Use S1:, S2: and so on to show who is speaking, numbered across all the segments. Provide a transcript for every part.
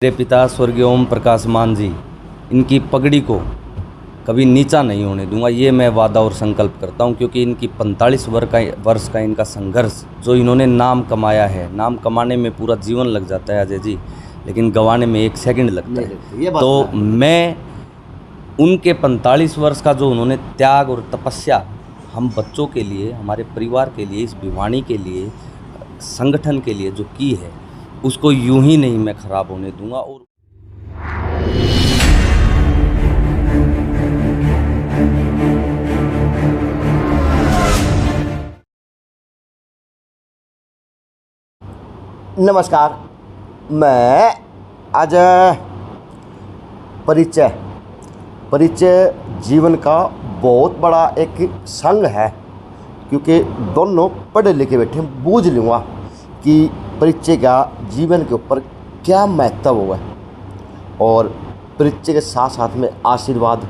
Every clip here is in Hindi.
S1: मेरे पिता स्वर्गीय ओम प्रकाश मान जी, इनकी पगड़ी को कभी नीचा नहीं होने दूंगा, ये मैं वादा और संकल्प करता हूं। क्योंकि इनकी 45 वर्ष का इनका संघर्ष, जो इन्होंने नाम कमाया है, नाम कमाने में पूरा जीवन लग जाता है अजय जी, लेकिन गंवाने में 1 सेकंड लगता है। तो मैं उनके 45 वर्ष का जो उन्होंने त्याग और तपस्या हम बच्चों के लिए, हमारे परिवार के लिए, इस भिवानी के लिए, संगठन के लिए जो की है, उसको यूं ही नहीं मैं खराब होने दूंगा। और
S2: नमस्कार, मैं आज परिचय जीवन का बहुत बड़ा एक संग है, क्योंकि दोनों पढ़े लिखे बैठे बूझ लूँगा कि परिचय का जीवन के ऊपर क्या महत्व हुआ है। और परिचय के साथ साथ में आशीर्वाद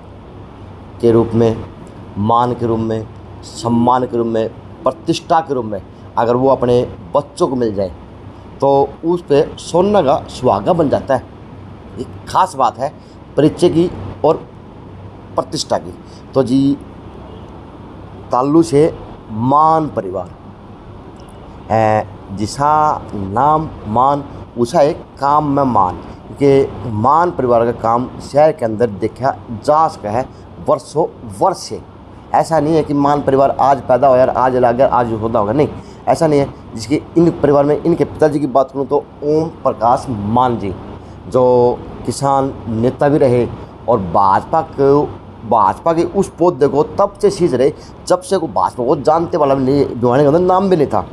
S2: के रूप में, मान के रूप में, सम्मान के रूप में, प्रतिष्ठा के रूप में अगर वो अपने बच्चों को मिल जाए तो उस पर सोने का सुहागा बन जाता है। एक ख़ास बात है परिचय की और प्रतिष्ठा की। तो जी ताल्लु से मान परिवार है, जिसा नाम मान उसा एक काम में मान, क्योंकि मान परिवार का काम शहर के अंदर देखा जा सका है वर्षों वर्ष से। ऐसा नहीं है कि मान परिवार आज पैदा होया, आज लग गया, आज होता होगा, नहीं, ऐसा नहीं है। जिसके इन परिवार में इनके पिताजी की बात करूं तो ओम प्रकाश मान जी, जो किसान नेता भी रहे और भाजपा के उस पौधे को तब से सींच रहे जब से को भाजपा को जानते वाला भी नहीं, भिवानी के अंदर नाम भी नहीं था।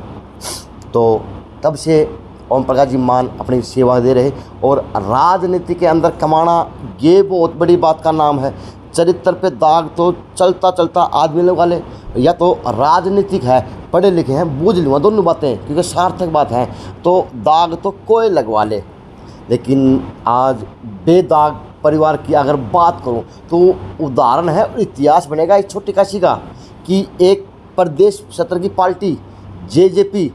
S2: तो तब से ओम प्रकाश जी मान अपनी सेवा दे रहे। और राजनीति के अंदर कमाना ये बहुत बड़ी बात का नाम है। चरित्र पे दाग तो चलता चलता आदमी लोग वाले, या तो राजनीतिक है, पढ़े लिखे हैं, बूझ लूँगा दोनों बातें, क्योंकि सार्थक बात है। तो दाग तो कोई लगवा ले, लेकिन आज बेदाग परिवार की अगर बात करूं तो उदाहरण है और इतिहास बनेगा इस छोटी काशी का, कि एक प्रदेश सत्र की पार्टी जेजेपी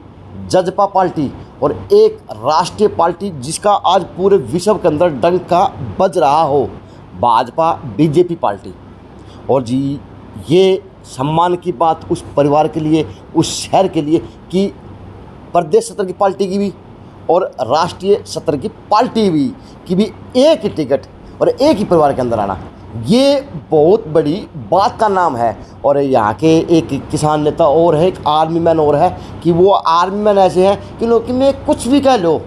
S2: जजपा पार्टी और एक राष्ट्रीय पार्टी जिसका आज पूरे विश्व के अंदर डंका बज रहा हो, भाजपा बीजेपी पार्टी। और जी ये सम्मान की बात उस परिवार के लिए, उस शहर के लिए, कि प्रदेश सत्र की पार्टी की भी और राष्ट्रीय सत्र की पार्टी भी की भी एक ही टिकट और एक ही परिवार के अंदर आना, ये बहुत बड़ी बात का नाम है। और यहाँ के एक किसान नेता और है, एक आर्मी मैन और है, कि वो आर्मी मैन ऐसे हैं कि लोग कि मैं कुछ भी कह लो,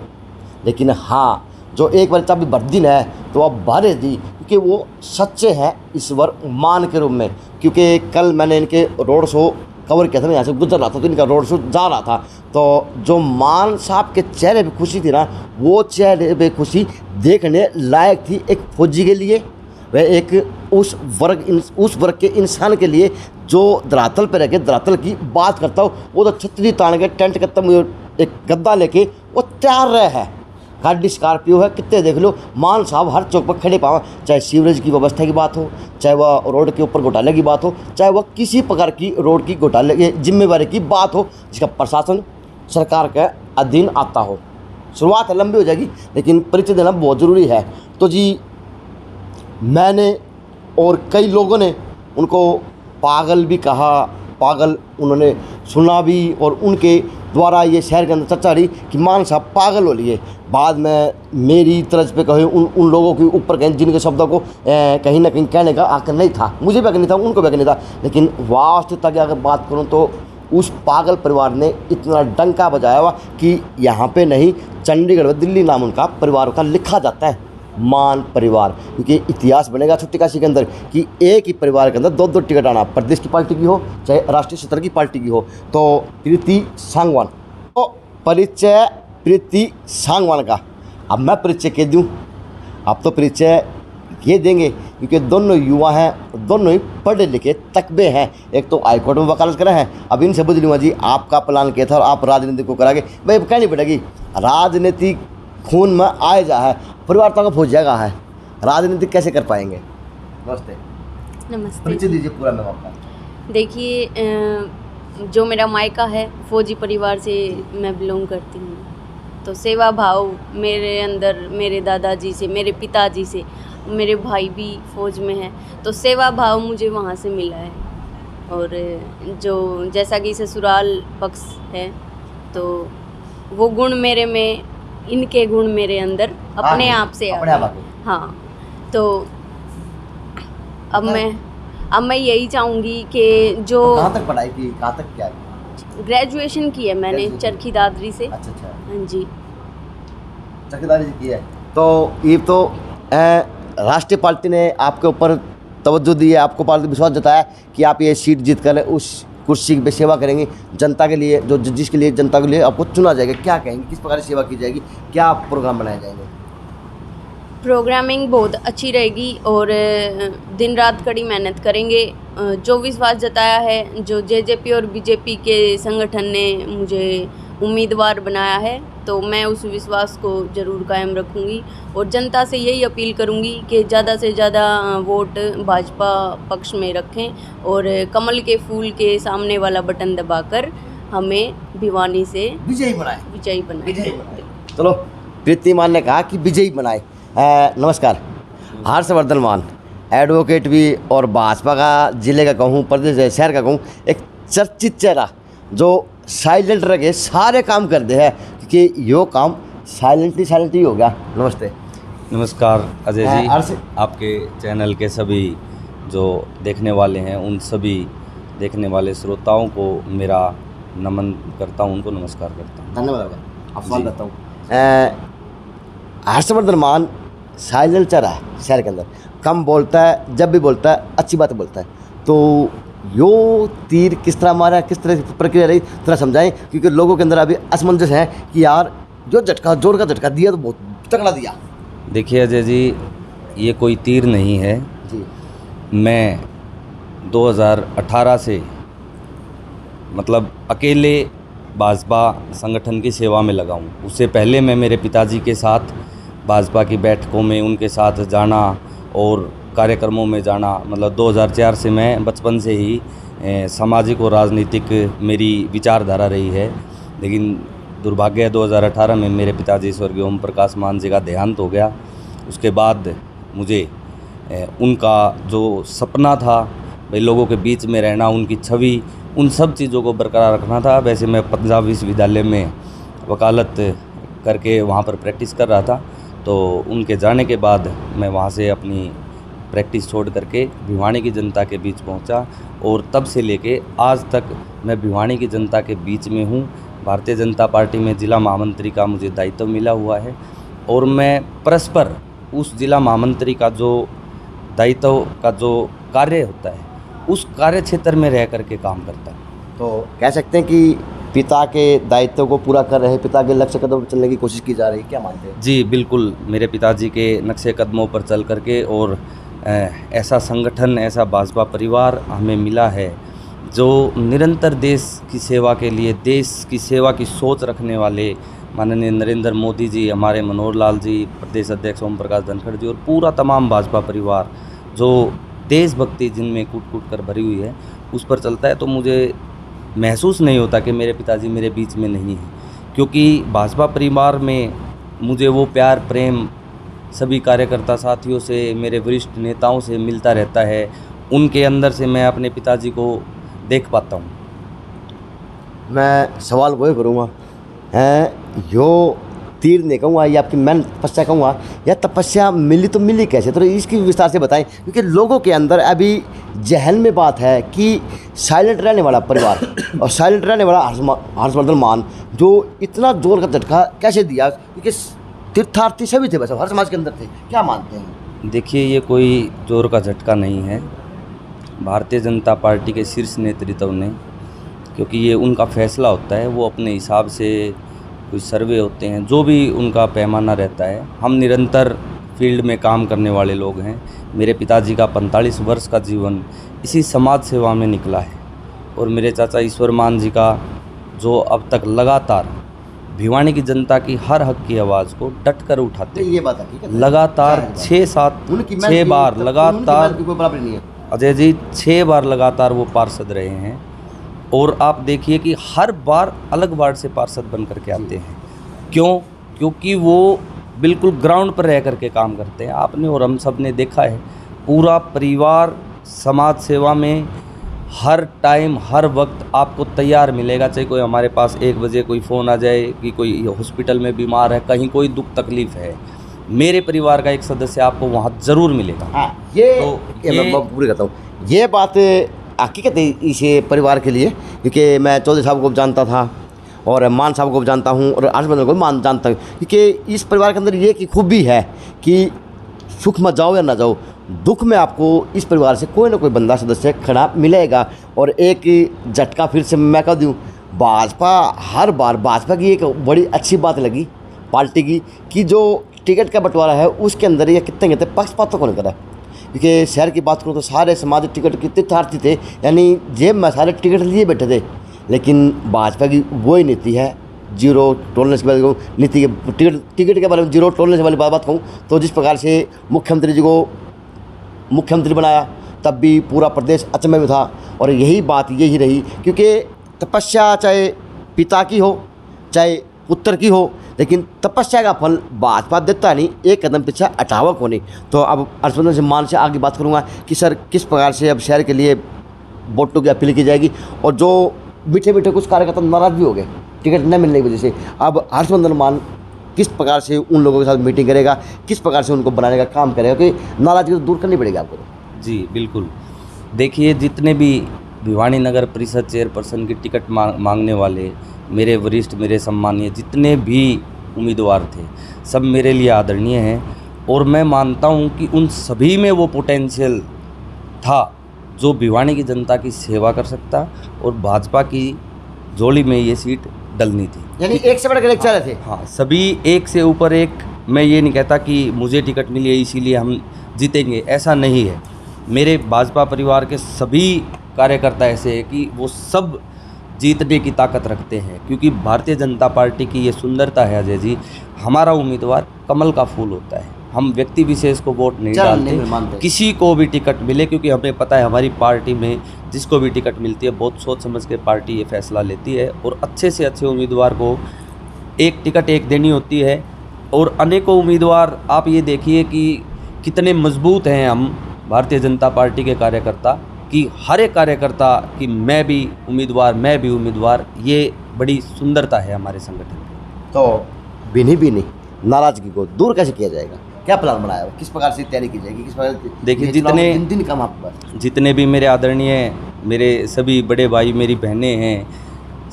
S2: लेकिन हाँ जो एक बार चाबी भर दिन है तो अब भरे दी, क्योंकि वो सच्चे हैं ईश्वर मान के रूप में। क्योंकि कल मैंने इनके रोड शो कवर किया था, मैं यहाँ से गुजर रहा था तो इनका रोड शो जा रहा था, तो जो मान साहब के चेहरे पे खुशी थी ना, वो चेहरे पे खुशी देखने लायक थी एक फौजी के लिए, वह एक उस वर्ग के इंसान के लिए जो धरातल पर रह के धरातल की बात करता हो। वो तो छतरी तान के टेंट के तम एक गद्दा लेके वो तैयार रहे है। गाड़ी स्कॉर्पियो है, कितने देख लो, मान साहब हर चौक पर खड़े पावा, चाहे सीवरेज की व्यवस्था की बात हो, चाहे वह रोड के ऊपर घोटाले की बात हो, चाहे वह किसी प्रकार की रोड की घोटाले की जिम्मेवारी की बात हो, जिसका प्रशासन सरकार के अधीन आता हो। शुरुआत लंबी हो जाएगी, लेकिन परिचय देना बहुत ज़रूरी है। तो जी मैंने और कई लोगों ने उनको पागल भी कहा, पागल उन्होंने सुना भी, और उनके द्वारा ये शहर के अंदर चर्चा रही कि मान साहब पागल हो लिए। बाद में मेरी तरफ पे कहे उन लोगों के ऊपर कहीं जिनके शब्दों को कहीं ना कहीं कहने का आकर नहीं था, मुझे भी नहीं था, उनको भी नहीं था, लेकिन वास्तविकता की अगर बात करूं तो उस पागल परिवार ने इतना डंका बजाया हुआ कि यहाँ पे नहीं, चंडीगढ़ में दिल्ली नाम उनका परिवार का लिखा जाता है, मान परिवार। क्योंकि इतिहास बनेगा छोटी काशी के अंदर कि एक ही परिवार के अंदर दो दो टिकट आना, प्रदेश की पार्टी की हो चाहे राष्ट्रीय सत्र की पार्टी की हो। तो प्रीति सांगवान, तो परिचय प्रीति सांगवान का अब मैं परिचय कह दूँ, अब तो परिचय ये देंगे, क्योंकि दोनों युवा हैं, दोनों ही पढ़े लिखे तकबे हैं। एक तो हाईकोर्ट में वकालत करे हैं, अब इनसे बुझ लूँगा जी आपका प्लान क्या था और आप राजनीति को करागे, भाई कहनी पड़ेगी। राजनीति खून में आए जा है, परिवार तो हो जाएगा है, राजनीति कैसे कर पाएंगे। नमस्ते।
S3: नमस्ते।
S2: परिचय दीजिए पूरा नाम आपका।
S3: देखिए जो मेरा मायका है फौजी परिवार से मैं बिलोंग करती हूँ। तो सेवा भाव मेरे अंदर, मेरे दादाजी से, मेरे पिताजी से, मेरे भाई भी फौज में है, तो सेवा भाव मुझे वहाँ से मिला है। और जो जैसा कि ससुराल पक्ष है, तो वो गुण मेरे में, इनके गुण मेरे अंदर अपने आप से आ
S2: अपने आप आ
S3: गए।
S2: गए।
S3: हाँ, तो अब मैं यही चाहूँगी कि जो
S2: कहाँ तक पढ़ाई की, कहाँ तक क्या की?
S3: ग्रेजुएशन की है मैंने
S2: ग्रेजुएशन।
S3: चरखी दादरी से।
S2: अच्छा अच्छा,
S3: हाँ जी।
S2: चौकीदारी की है। तो ये तो राष्ट्रीय पार्टी ने आपके ऊपर तवज्जो दी है, आपको पार्टी विश्वास जताया कि आप ये सीट जीत कर उस कुर्सी पे सेवा करेंगी जनता के लिए, जो जिसके लिए जनता के लिए आपको चुना जाएगा। क्या कहेंगे, किस प्रकार की सेवा की जाएगी, क्या प्रोग्राम बनाए जाएंगे?
S3: प्रोग्रामिंग बहुत अच्छी रहेगी और दिन रात कड़ी मेहनत करेंगे। जो विश्वास जताया है, जो जेजेपी और बीजेपी के संगठन ने मुझे उम्मीदवार बनाया है, तो मैं उस विश्वास को ज़रूर कायम रखूंगी और जनता से यही अपील करूंगी कि ज़्यादा से ज़्यादा वोट भाजपा पक्ष में रखें और कमल के फूल के सामने वाला बटन दबाकर हमें भिवानी से
S2: विजयी बनाए।
S3: विजयी बनाए।
S2: चलो, प्रीति मान ने कहा कि विजयी बनाए। नमस्कार, हर्षवर्धन मान एडवोकेट भी और भाजपा का जिले का कहूँ, प्रदेश शहर का कहूँ, एक चर्चित चेहरा जो साइलेंट रह के सारे काम कर दे है, क्योंकि यो काम साइलेंटली हो गया। नमस्ते।
S1: नमस्कार अजय
S2: अर्श।
S1: जी, आपके चैनल के सभी जो देखने वाले हैं, उन सभी देखने वाले श्रोताओं को मेरा नमन करता हूं, उनको नमस्कार करता हूं।
S2: धन्यवाद। आप सवाल करता हूँ। हर्षवर्धन मान साइलेंट चेहरा है शहर के अंदर, कम बोलता है, जब भी बोलता है अच्छी बात बोलता है। तो यो तीर किस तरह मारा, किस तरह की प्रक्रिया रही, थोड़ा समझाएं, क्योंकि लोगों के अंदर अभी असमंजस है कि यार जो झटका, जोर का झटका दिया तो बहुत तगड़ा दिया।
S1: देखिए अजय जी, ये कोई तीर नहीं है
S2: जी।
S1: मैं 2018 से मतलब अकेले भाजपा संगठन की सेवा में लगा हूँ। उससे पहले मैं मेरे पिताजी के साथ भाजपा की बैठकों में उनके साथ जाना और कार्यक्रमों में जाना, मतलब 2004 से मैं बचपन से ही सामाजिक और राजनीतिक मेरी विचारधारा रही है। लेकिन दुर्भाग्य 2018 में मेरे पिताजी स्वर्गीय ओम प्रकाश मान जी का देहांत हो गया। उसके बाद मुझे उनका जो सपना था भाई लोगों के बीच में रहना, उनकी छवि, उन सब चीज़ों को बरकरार रखना था। वैसे मैं पंजाब विश्वविद्यालय में वकालत करके वहाँ पर प्रैक्टिस कर रहा था, तो उनके जाने के बाद मैं वहाँ से अपनी प्रैक्टिस छोड़ करके भिवानी की जनता के बीच पहुँचा और तब से लेके आज तक मैं भिवानी की जनता के बीच में हूँ। भारतीय जनता पार्टी में जिला महामंत्री का मुझे दायित्व मिला हुआ है और मैं परस्पर उस जिला महामंत्री का जो दायित्व का जो कार्य होता है उस कार्य क्षेत्र में रह करके काम करता हूँ।
S2: तो कह सकते हैं कि पिता के दायित्व को पूरा कर रहे, पिता के लक्ष्य कदम पर चलने की कोशिश की जा रही है, क्या मानते हैं?
S1: जी बिल्कुल, मेरे पिताजी के नक्शे कदमों पर चल करके और ऐसा संगठन, ऐसा भाजपा परिवार हमें मिला है जो निरंतर देश की सेवा के लिए, देश की सेवा की सोच रखने वाले माननीय नरेंद्र मोदी जी, हमारे मनोहर लाल जी, प्रदेश अध्यक्ष ओम प्रकाश धनखड़ जी और पूरा तमाम भाजपा परिवार जो देशभक्ति जिनमें कूट कूट कर भरी हुई है उस पर चलता है। तो मुझे महसूस नहीं होता कि मेरे पिताजी मेरे बीच में नहीं हैं, क्योंकि भाजपा परिवार में मुझे वो प्यार प्रेम सभी कार्यकर्ता साथियों से, मेरे वरिष्ठ नेताओं से मिलता रहता है। उनके अंदर से मैं अपने पिताजी को देख पाता हूँ।
S2: मैं सवाल वही करूँगा, यो तीर नहीं कहूँगा, ये आपकी मेहनत तपस्या कहूँगा, या तपस्या मिली तो मिली कैसे, तो इसकी विस्तार से बताएं, क्योंकि लोगों के अंदर अभी जहन में बात है कि साइलेंट रहने वाला परिवार और साइलेंट रहने वाला हर्षवर्धन मान जो इतना जोर का झटका कैसे दिया, क्योंकि तीर्थार्थी सभी थे, बस हर समाज के अंदर थे, क्या मानते हैं?
S1: देखिए, ये कोई जोर का झटका नहीं है। भारतीय जनता पार्टी के शीर्ष नेतृत्व ने, क्योंकि ये उनका फैसला होता है, वो अपने हिसाब से कोई सर्वे होते हैं, जो भी उनका पैमाना रहता है। हम निरंतर फील्ड में काम करने वाले लोग हैं। मेरे पिताजी का 45 वर्ष का जीवन इसी समाज सेवा में निकला है और मेरे चाचा ईश्वर मान जी का जो अब तक लगातार भिवानी की जनता की हर हक की आवाज़ को डट कर उठाते
S2: ये बात है, ठीक है,
S1: लगातार 6 बार लगातार,
S2: कोई बराबरी नहीं है
S1: अजय जी, 6 बार लगातार वो पार्षद रहे हैं। और आप देखिए कि हर बार अलग वार्ड से पार्षद बन करके आते हैं। क्यों? क्योंकि वो बिल्कुल ग्राउंड पर रह करके काम करते हैं। आपने और हम सब ने देखा है, पूरा परिवार समाज सेवा में हर टाइम हर वक्त आपको तैयार मिलेगा। चाहे कोई हमारे पास 1 बजे कोई फ़ोन आ जाए कि कोई हॉस्पिटल में बीमार है, कहीं कोई दुख तकलीफ़ है, मेरे परिवार का एक सदस्य आपको वहाँ ज़रूर मिलेगा।
S2: हाँ, ये मैं पूरी करता हूँ। ये बात हकीकत है इस परिवार के लिए, क्योंकि मैं चौधरी साहब को जानता था और मान साहब को जानता हूँ और हर्षवर्धन को मान जानता हूँ, क्योंकि इस परिवार के अंदर ये की खूबी है कि सुख में जाओ या ना जाओ, दुख में आपको इस परिवार से कोई ना कोई बंदा सदस्य खड़ा मिलेगा। और एक झटका फिर से मैं कह दूँ, भाजपा हर बार, भाजपा की एक बड़ी अच्छी बात लगी पार्टी की कि जो टिकट का बंटवारा है उसके अंदर ये कितने पक्षपातों को नहीं करा। क्योंकि शहर की बात करूँ तो सारे समाज टिकट के तीर्थार्थी थे, यानी जेब में सारे टिकट लिए बैठे थे। लेकिन भाजपा की वही नीति है, जीरो टॉलरेंस की बात कहूँ, नीति के टिकट के बारे में जीरो टॉलरेंस वाली बात कहूँ तो जिस प्रकार से मुख्यमंत्री जी को मुख्यमंत्री बनाया तब भी पूरा प्रदेश अचंभे में था। और यही बात यही रही, क्योंकि तपस्या चाहे पिता की हो चाहे पुत्र की हो, लेकिन तपस्या का फल भाजपा देता नहीं, एक कदम पीछे हटावा को नहीं। तो अब हर्षवर्धन मान से आगे बात करूँगा कि सर किस प्रकार से अब शहर के लिए वोटों की अपील की जाएगी। और जो मीठे मीठे कुछ कार्यकर्ता नाराज भी हो गए टिकट न मिलने की वजह से, अब हर्षवर्धन मान किस प्रकार से उन लोगों के साथ मीटिंग करेगा, किस प्रकार से उनको बनाने का काम करेगा, क्योंकि नाराजगी तो दूर करनी पड़ेगी आपको।
S1: जी बिल्कुल। देखिए, जितने भी भिवानी नगर परिषद चेयरपर्सन की टिकट मांगने वाले मेरे वरिष्ठ, मेरे सम्मानीय जितने भी उम्मीदवार थे, सब मेरे लिए आदरणीय हैं। और मैं मानता हूं कि उन सभी में वो पोटेंशियल था जो भिवानी की जनता की सेवा कर सकता, और भाजपा की झोली में ये सीट डलनी थी।
S2: यानी एक से बढ़कर एक चाह रहे थे।
S1: हाँ, सभी एक से ऊपर एक। मैं ये नहीं कहता कि मुझे टिकट मिली है इसीलिए हम जीतेंगे, ऐसा नहीं है। मेरे भाजपा परिवार के सभी कार्यकर्ता ऐसे हैं कि वो सब जीतने की ताकत रखते हैं, क्योंकि भारतीय जनता पार्टी की ये सुंदरता है अजय जी, हमारा उम्मीदवार कमल का फूल होता है। हम व्यक्ति विशेष को वोट नहीं डालते, किसी को भी टिकट मिले, क्योंकि हमें पता है हमारी पार्टी में जिसको भी टिकट मिलती है बहुत सोच समझ के पार्टी ये फैसला लेती है, और अच्छे से अच्छे उम्मीदवार को एक टिकट एक देनी होती है। और अनेकों उम्मीदवार, आप ये देखिए कि कितने मजबूत हैं हम भारतीय जनता पार्टी के कार्यकर्ता, कि हर एक कार्यकर्ता कि मैं भी उम्मीदवार, ये बड़ी सुंदरता है हमारे संगठन की।
S2: तो बिनी नाराजगी को दूर कैसे किया जाएगा, क्या प्लान बनाया, किस प्रकार से तैयारी की जाएगी, किस प्रकार?
S1: देखिए,
S2: दिन कम आपके पास,
S1: जितने भी मेरे आदरणीय, मेरे सभी बड़े भाई, मेरी बहनें हैं,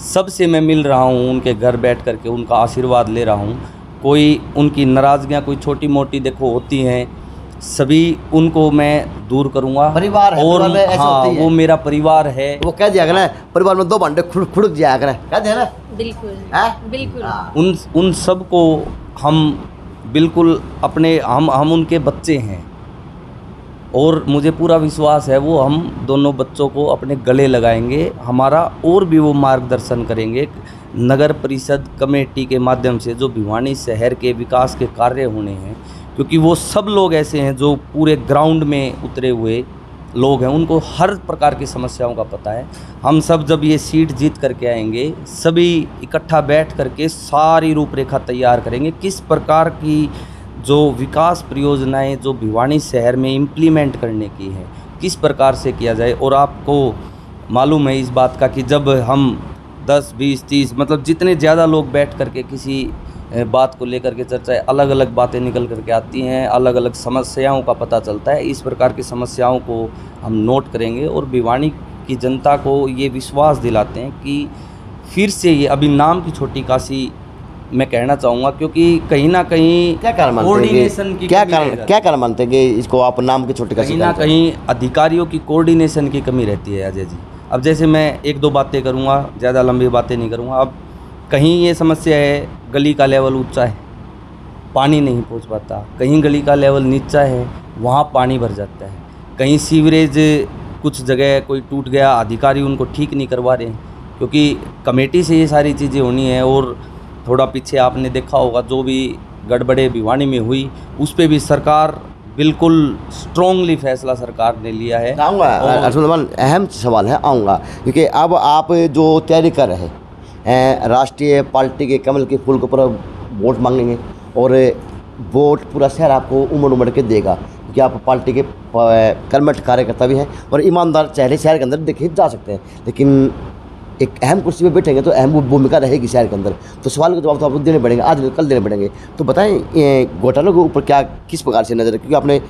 S1: सबसे मैं मिल रहा हूँ, उनके घर बैठ करके उनका आशीर्वाद ले रहा हूँ। कोई उनकी नाराज़गियाँ कोई छोटी मोटी देखो होती हैं, सभी उनको मैं दूर करूँगा।
S2: परिवार है,
S1: और
S2: परिवार
S1: हाँ, वो मेरा परिवार है।
S2: वो कह दिया ना, परिवार में 2 भांडे खुड़क जाया करें, कह दिया ना।
S3: बिल्कुल बिल्कुल।
S1: उन सब को हम बिल्कुल अपने, हम उनके बच्चे हैं, और मुझे पूरा विश्वास है वो हम दोनों बच्चों को अपने गले लगाएंगे, हमारा और भी वो मार्गदर्शन करेंगे। नगर परिषद कमेटी के माध्यम से जो भिवानी शहर के विकास के कार्य होने हैं, क्योंकि वो सब लोग ऐसे हैं जो पूरे ग्राउंड में उतरे हुए लोग हैं, उनको हर प्रकार की समस्याओं का पता है। हम सब जब ये सीट जीत करके आएंगे, सभी इकट्ठा बैठ करके सारी रूपरेखा तैयार करेंगे, किस प्रकार की जो विकास परियोजनाएं जो भिवानी शहर में इम्प्लीमेंट करने की है, किस प्रकार से किया जाए। और आपको मालूम है इस बात का कि जब हम 10, 20, 30 मतलब जितने ज़्यादा लोग बैठ करके किसी बात को लेकर के चर्चा, अलग अलग बातें निकल करके आती हैं, अलग अलग समस्याओं का पता चलता है। इस प्रकार की समस्याओं को हम नोट करेंगे और भिवानी की जनता को ये विश्वास दिलाते हैं कि फिर से ये, अभी नाम की छोटी काशी मैं कहना चाहूँगा, क्योंकि कहीं ना कहीं
S2: क्या कारण
S1: कोऑर्डिनेशन की
S2: क्या कारण मानते हैं कि इसको आप नाम की छोटी काशी?
S1: कहीं ना कहीं अधिकारियों की कोऑर्डिनेशन की कमी रहती है अजय जी। अब जैसे मैं 1-2 बातें करूँगा, ज़्यादा लंबी बातें नहीं करूँगा। अब कहीं ये समस्या है, गली का लेवल ऊंचा है, पानी नहीं पहुंच पाता, कहीं गली का लेवल नीचा है, वहाँ पानी भर जाता है, कहीं सीवरेज कुछ जगह कोई टूट गया, अधिकारी उनको ठीक नहीं करवा रहे हैं, क्योंकि कमेटी से ये सारी चीज़ें होनी है। और थोड़ा पीछे आपने देखा होगा जो भी गड़बड़े भिवानी में हुई, उस पर भी सरकार बिल्कुल स्ट्रॉन्गली फैसला सरकार ने लिया है।
S2: आऊँगा, अहम सवाल है, आऊँगा, क्योंकि अब आप जो तैयारी कर रहे हैं राष्ट्रीय पार्टी के कमल के फूल के ऊपर वोट मांगेंगे और वोट पूरा शहर आपको उमड़ के देगा, क्योंकि आप पार्टी के कर्मठ कार्यकर्ता भी हैं और ईमानदार चेहरे शहर के अंदर देखे जा सकते हैं। लेकिन एक अहम कुर्सी पे बैठेंगे तो अहम भूमिका रहेगी शहर के अंदर, तो सवाल के जवाब तो आपको देने पड़ेंगे, आज कल देने पड़ेंगे। तो बताएं घोटालों के ऊपर क्या किस प्रकार से नज़र है, क्योंकि आपने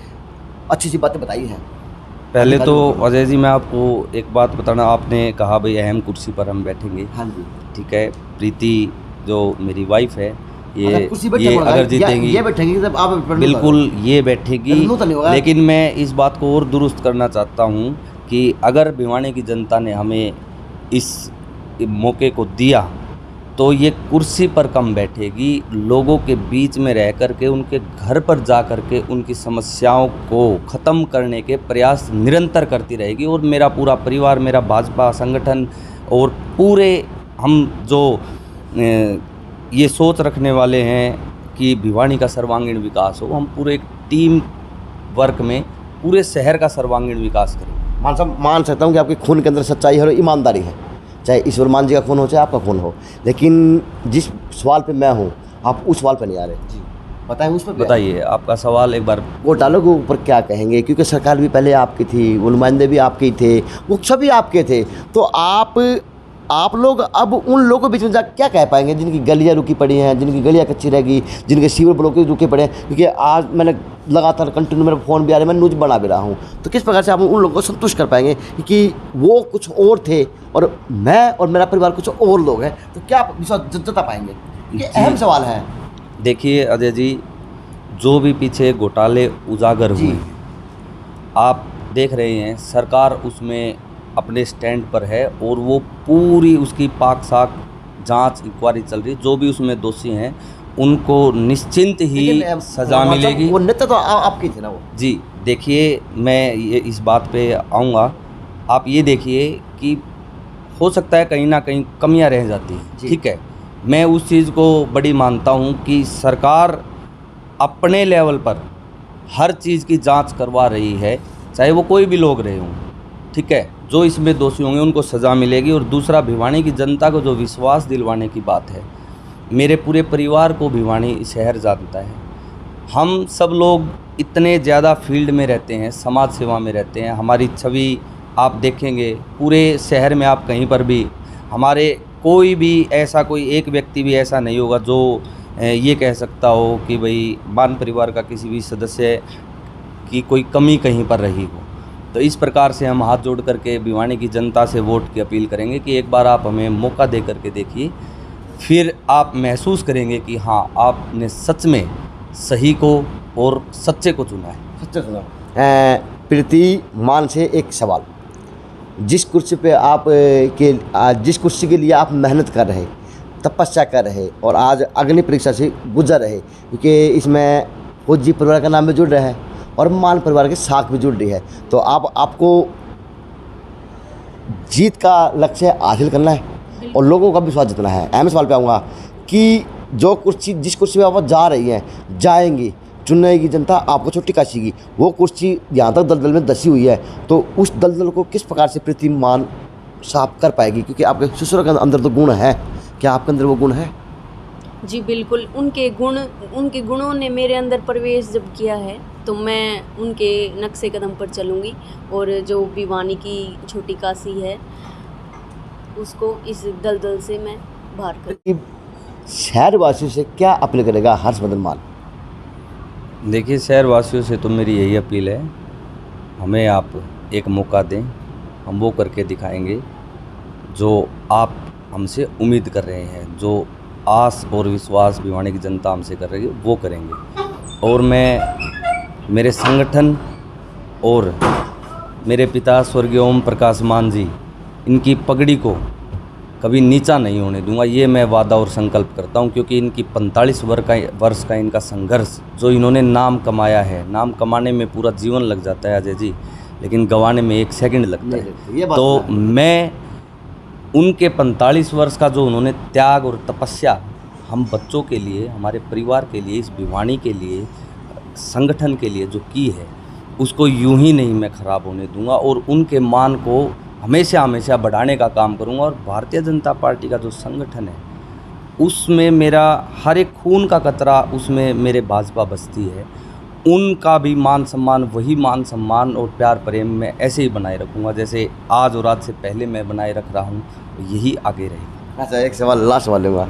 S2: अच्छी सी बातें बताई हैं।
S1: पहले तो अजय जी मैं आपको एक बात बताना, आपने कहा भाई अहम कुर्सी पर हम बैठेंगे।
S2: हाँ जी,
S1: ठीक है, प्रीति जो मेरी वाइफ है
S2: अगर कुर्सी
S1: ये
S2: बैठे
S1: अगर जीतेंगी
S2: ये बैठेंगी तब आप
S1: बिल्कुल ये बैठेगी।
S2: तो नहीं होगा।
S1: लेकिन मैं इस बात को और दुरुस्त करना चाहता हूँ कि अगर भिवानी की जनता ने हमें इस मौके को दिया तो ये कुर्सी पर कम बैठेगी, लोगों के बीच में रह कर के उनके घर पर जा कर के उनकी समस्याओं को ख़त्म करने के प्रयास निरंतर करती रहेगी। और मेरा पूरा परिवार, मेरा भाजपा संगठन और पूरे हम जो ये सोच रखने वाले हैं कि भिवानी का सर्वांगीण विकास हो, हम पूरे एक टीम वर्क में पूरे शहर का सर्वांगीण विकास करें।
S2: मान सकता हूँ कि आपके खून के अंदर सच्चाई है और ईमानदारी है, चाहे ईश्वर मान जी का खून हो चाहे आपका खून हो। लेकिन जिस सवाल पे मैं हूँ आप उस सवाल पे नहीं आ रहे जी, बताएं उस पर। बताइए
S1: आपका सवाल एक बार।
S2: घोटालों के ऊपर क्या कहेंगे, क्योंकि सरकार भी पहले आपकी थी, वो नुमाइंदे भी आपके ही थे, वो सभी आपके थे, तो आप लोग अब उन लोगों के बीच में जा क्या कह पाएंगे जिनकी गलियाँ रुकी पड़ी हैं, जिनकी गलियाँ कच्ची रहेगी, जिनके सीवर ब्लॉकेज रुके पड़े हैं। क्योंकि आज मैंने लगातार कंटिन्यू मेरा फ़ोन भी आ रहा है, मैं न्यूज़ बना भी रहा हूँ, तो किस प्रकार से आप उन लोगों को संतुष्ट कर पाएंगे कि वो कुछ और थे और मैं और मेरा परिवार कुछ और लोग हैं, तो क्या आप विश्वास जता पाएंगे? ये अहम सवाल है।
S1: देखिए अजय जी, जो भी पीछे घोटाले उजागर हुए हैं, आप देख रहे हैं सरकार उसमें अपने स्टैंड पर है और वो पूरी उसकी पाक साक जांच इंक्वायरी चल रही है। जो भी उसमें दोषी हैं उनको निश्चिंत ही सज़ा मिलेगी।
S2: वो नेता तो आपके थे ना वो।
S1: जी देखिए, मैं ये इस बात पे आऊँगा। आप ये देखिए कि हो सकता है कहीं ना कहीं कमियां रह जाती हैं, ठीक है, मैं उस चीज़ को बड़ी मानता हूँ कि सरकार अपने लेवल पर हर चीज़ की जांच करवा रही है, चाहे वो कोई भी लोग रहे हों, ठीक है। जो इसमें दोषी होंगे उनको सज़ा मिलेगी। और दूसरा, भिवानी की जनता को जो विश्वास दिलवाने की बात है, मेरे पूरे परिवार को भिवानी शहर जानता है। हम सब लोग इतने ज़्यादा फील्ड में रहते हैं, समाज सेवा में रहते हैं, हमारी छवि आप देखेंगे पूरे शहर में, आप कहीं पर भी हमारे कोई भी ऐसा कोई एक व्यक्ति भी ऐसा नहीं होगा जो ये कह सकता हो कि भाई मान परिवार का किसी भी सदस्य की कोई कमी कहीं पर रही हो। तो इस प्रकार से हम हाथ जोड़ करके भिवानी की जनता से वोट की अपील करेंगे कि एक बार आप हमें मौका दे करके देखिए, फिर आप महसूस करेंगे कि हाँ, आपने सच में सही को और सच्चे को चुना है।
S2: सच्चे चुना। प्रीति मान से एक सवाल, जिस कुर्सी पे जिस कुर्सी के लिए आप मेहनत कर रहे, तपस्या कर रहे और आज अग्नि परीक्षा से गुजर रहे, क्योंकि इसमें फौजी परिवार का नाम भी जुड़ रहा है और मान परिवार के साख भी जुड़ रही है, तो आपको जीत का लक्ष्य हासिल करना है और लोगों का विश्वास जितना है। अहम सवाल पे आऊँगा कि जिस कुर्सी पे आप जा रही हैं, जाएंगी, चुनेगी जनता, आपको छुट्टी काशीगी, वो कुर्सी यहाँ तक दलदल में धसी हुई है, तो उस दलदल को किस प्रकार से प्रीति मान साफ कर पाएगी? क्योंकि आपके ससुर के अंदर तो गुण है, क्या आपके अंदर वो गुण है?
S3: जी बिल्कुल, उनके गुणों ने मेरे अंदर प्रवेश जब किया है तो मैं उनके नक्शे कदम पर चलूँगी और जो भिवानी की छोटी काशी है उसको इस दलदल से मैं बाहर कर।
S2: शहरवासियों से क्या अपील करेगा हर्षवर्धन मान?
S1: देखिए, शहरवासियों से तो मेरी यही अपील है, हमें आप एक मौका दें, हम वो करके दिखाएंगे जो आप हमसे उम्मीद कर रहे हैं, जो आस और विश्वास भिवानी की जनता हमसे कर रही है वो करेंगे। और मैं मेरे संगठन और मेरे पिता स्वर्गीय ओम प्रकाश मान जी, इनकी पगड़ी को कभी नीचा नहीं होने दूंगा, ये मैं वादा और संकल्प करता हूं। क्योंकि इनकी 45 वर्ष का इनका संघर्ष, जो इन्होंने नाम कमाया है, नाम कमाने में पूरा जीवन लग जाता है अजय जी, लेकिन गंवाने में 1 सेकंड लगता है। तो मैं उनके 45 वर्ष का जो उन्होंने त्याग और तपस्या हम बच्चों के लिए, हमारे परिवार के लिए, इस भिवानी के लिए, संगठन के लिए जो की है, उसको यूं ही नहीं मैं ख़राब होने दूंगा और उनके मान को हमेशा हमेशा बढ़ाने का काम करूंगा। और भारतीय जनता पार्टी का जो संगठन है उसमें मेरा हर एक खून का कतरा उसमें मेरे भाजपा बसती है। उनका भी मान सम्मान, वही मान सम्मान और प्यार प्रेम में ऐसे ही बनाए रखूँगा जैसे आज और आज से पहले मैं बनाए रख रहा हूँ, यही आगे रहेगा।
S2: अच्छा, एक सवाल लास्ट सवाल लूँगा।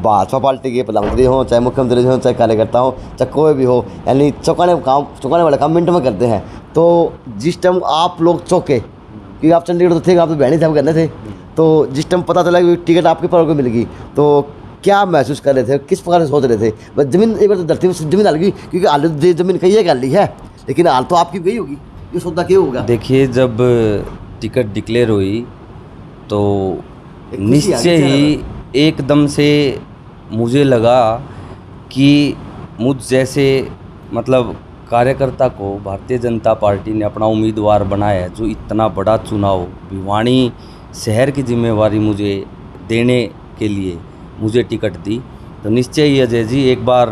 S2: भाजपा पार्टी के प्रधानमंत्री हों, चाहे मुख्यमंत्री हों, चाहे कार्यकर्ता हो, चाहे कोई भी हो, यानी चौंकाने वाला काम मिनट में करते हैं। तो जिस टाइम आप लोग चौंके, क्योंकि आप चंडीगढ़ तो थे, आप तो बहनी साहब करने थे, तो जिस टाइम पता चला कि टिकट आपके पर को मिल गई, तो क्या महसूस कर रहे थे, किस प्रकार से सोच रहे थे? बस जमीन एक बार तो धरती में जमीन हाल गई, क्योंकि हाल जमीन कही है कर ली है, लेकिन हाल तो आपकी गई होगी, ये सौदा क्यों होगा?
S1: देखिए, जब टिकट डिक्लेयर हुई तो निश्चय ही एकदम से मुझे लगा कि मुझ जैसे मतलब कार्यकर्ता को भारतीय जनता पार्टी ने अपना उम्मीदवार बनाया है, जो इतना बड़ा चुनाव भिवानी शहर की जिम्मेवारी मुझे देने के लिए मुझे टिकट दी, तो निश्चय ही अजय जी एक बार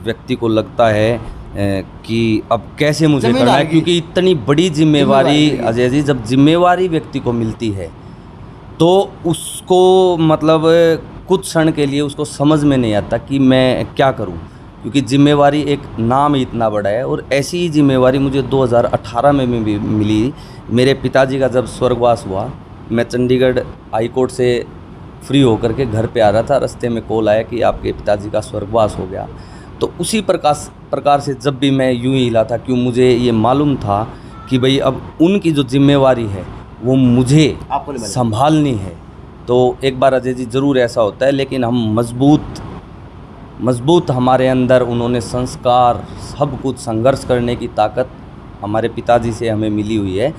S1: व्यक्ति को लगता है कि अब कैसे मुझे करना है, क्योंकि इतनी बड़ी जिम्मेवारी अजय जी, जब जिम्मेवारी व्यक्ति को मिलती है तो उसको मतलब कुछ क्षण के लिए उसको समझ में नहीं आता कि मैं क्या करूं, क्योंकि जिम्मेवारी एक नाम ही इतना बड़ा है। और ऐसी ही जिम्मेवारी मुझे 2018 में भी मिली। मेरे पिताजी का जब स्वर्गवास हुआ, मैं चंडीगढ़ हाई कोर्ट से फ्री होकर के घर पे आ रहा था, रास्ते में कॉल आया कि आपके पिताजी का स्वर्गवास हो गया। तो उसी प्रकार से जब भी मैं यूं ही हिला था, क्यों मुझे ये मालूम था कि भाई अब उनकी जो जिम्मेवारी है वो मुझे संभालनी है। तो एक बार अजय जी ज़रूर ऐसा होता है, लेकिन हम मजबूत हमारे अंदर उन्होंने संस्कार, सब कुछ संघर्ष करने की ताकत हमारे पिताजी से हमें मिली हुई है।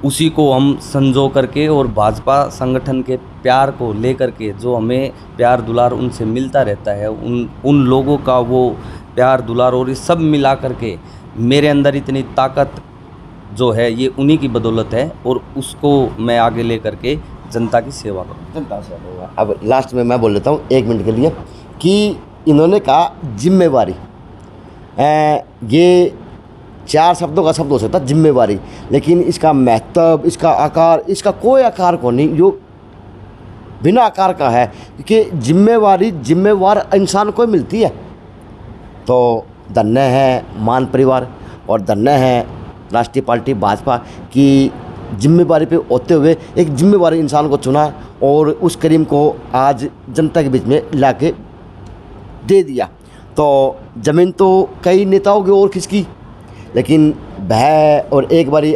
S1: उसी को हम संजो करके और भाजपा संगठन के प्यार को लेकर के, जो हमें प्यार दुलार उनसे मिलता रहता है, उन लोगों का वो प्यार दुलार और ये सब मिला करके मेरे अंदर इतनी ताकत जो है, ये उन्हीं की बदौलत है, और उसको मैं आगे ले करके जनता की सेवा करूँ।
S2: जनता से होगा। अब लास्ट में मैं बोल लेता हूँ 1 मिनट के लिए कि इन्होंने कहा जिम्मेवारी, ये 4 शब्दों का शब्द हो सकता है जिम्मेवारी, लेकिन इसका महत्व, इसका आकार, इसका कोई आकार को नहीं, जो बिना आकार का है, क्योंकि जिम्मेवारी जिम्मेवार इंसान को मिलती है। तो धन्य है मान परिवार और धन्य है राष्ट्रीय पार्टी भाजपा की जिम्मेवारी पे होते हुए एक जिम्मेवार इंसान को चुना और उस करीम को आज जनता के बीच में लाके दे दिया। तो ज़मीन तो कई नेताओं की और खिसकी, लेकिन भय और एक बारी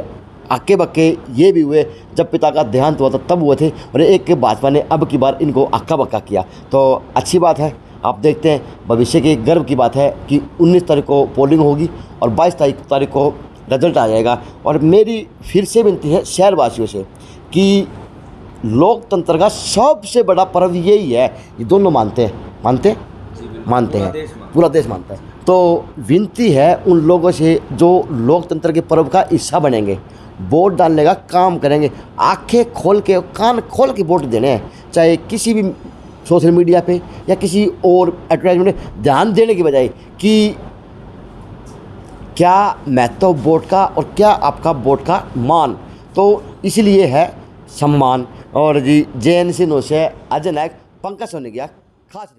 S2: आके बक्के ये भी हुए, जब पिता का देहांत हुआ था तब हुए थे, और एक के भाजपा ने अब की बार इनको अक्का बक्का किया। तो अच्छी बात है, आप देखते हैं भविष्य के गर्व की बात है कि 19 तारीख को पोलिंग होगी और 22 तारीख को रिजल्ट आ जाएगा। और मेरी फिर से विनती है शहरवासियों से कि लोकतंत्र का सबसे बड़ा पर्व यही है, ये दोनों मानते हैं पूरा देश मानता है। तो विनती है उन लोगों से जो लोकतंत्र के पर्व का हिस्सा बनेंगे, वोट डालने का काम करेंगे, आंखें खोल के कान खोल के वोट देने हैं, चाहे किसी भी सोशल मीडिया पे या किसी और एडवर्टाइजमेंट में ध्यान देने की बजाय कि क्या महत्व वोट का और क्या आपका वोट का मान। तो इसलिए है सम्मान। और जी JNC 9 से अजय नायक, पंकज सोनी गया खास।